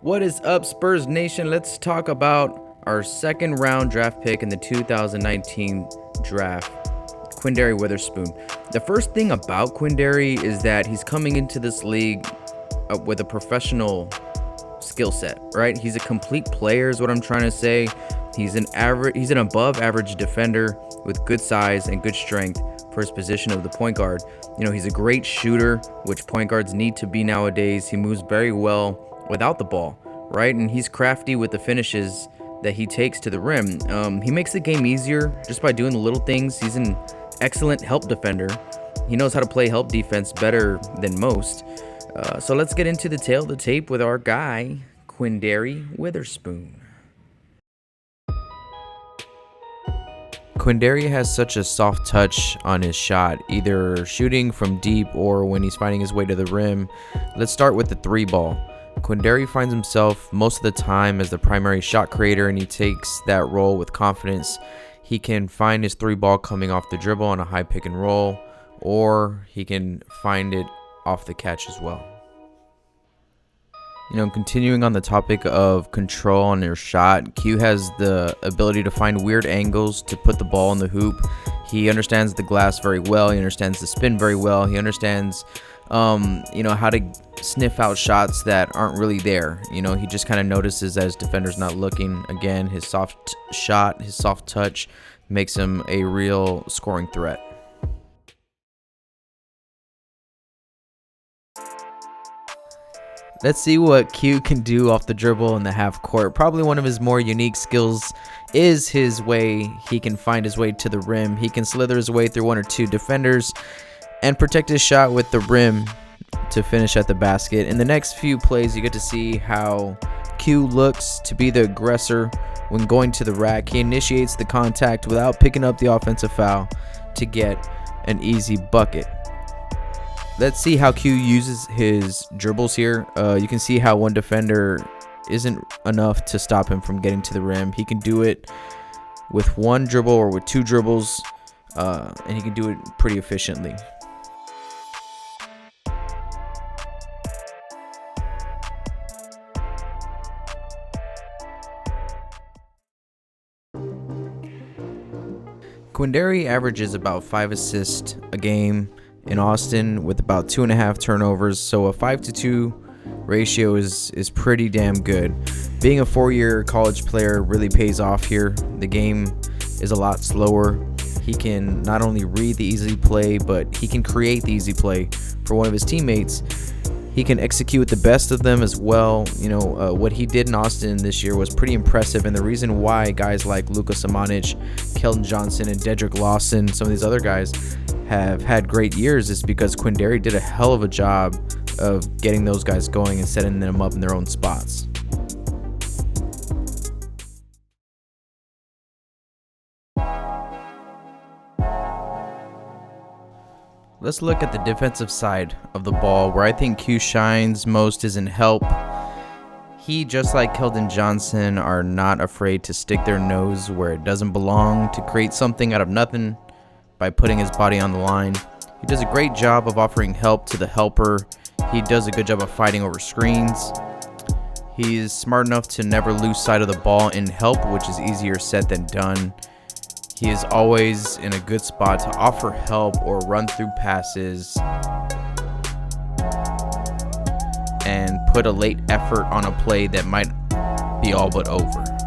What is up, Spurs Nation? Let's talk about our second round draft pick in the 2019 draft, Quindary Weatherspoon. The first thing about Quindary is that he's coming into this league with a professional skill set, right? He's a complete player is what I'm trying to say. He's an above average defender with good size and good strength for his position of the point guard. You know, he's a great shooter, which point guards need to be nowadays. He moves very well without the ball, right? And he's crafty with the finishes that he takes to the rim. He makes the game easier just by doing the little things. He's an excellent help defender. He knows how to play help defense better than most. So let's get into the tail of the tape with our guy, Quindary Weatherspoon. Quindary has such a soft touch on his shot, either shooting from deep or when he's finding his way to the rim. Let's start with the three ball. Quindary finds himself most of the time as the primary shot creator, and he takes that role with confidence. He can find his three ball coming off the dribble on a high pick and roll, or he can find it off the catch as well. You know, continuing on the topic of control on your shot, Q has the ability to find weird angles to put the ball in the hoop. He understands the glass very well. He understands the spin very well. He understands, how to sniff out shots that aren't really there. You know, he just kind of notices as defenders not looking. Again, his soft shot, his soft touch makes him a real scoring threat. Let's see what Q can do off the dribble in the half court. Probably one of his more unique skills is his way. He can find his way to the rim. He can slither his way through one or two defenders and protect his shot with the rim to finish at the basket. In the next few plays, you get to see how Q looks to be the aggressor when going to the rack. He initiates the contact without picking up the offensive foul to get an easy bucket. Let's see how Q uses his dribbles here. You can see how one defender isn't enough to stop him from getting to the rim. He can do it with one dribble or with two dribbles, and he can do it pretty efficiently. Quindary averages about 5 assists a game in Austin with about 2.5 turnovers, so a 5-to-2 ratio is pretty damn good. Being a 4-year college player really pays off here. The game is a lot slower. He can not only read the easy play, but he can create the easy play for one of his teammates. He can execute the best of them as well. What he did in Austin this year was pretty impressive, and the reason why guys like Luka Samanic, Keldon Johnson, and Dedrick Lawson, some of these other guys, have had great years is because Quindary did a hell of a job of getting those guys going and setting them up in their own spots. Let's look at the defensive side of the ball, where I think Q shines most is in help. He, just like Keldon Johnson, are not afraid to stick their nose where it doesn't belong, to create something out of nothing by putting his body on the line. He does a great job of offering help to the helper. He does a good job of fighting over screens. He is smart enough to never lose sight of the ball in help, which is easier said than done. He is always in a good spot to offer help or run through passes and put a late effort on a play that might be all but over.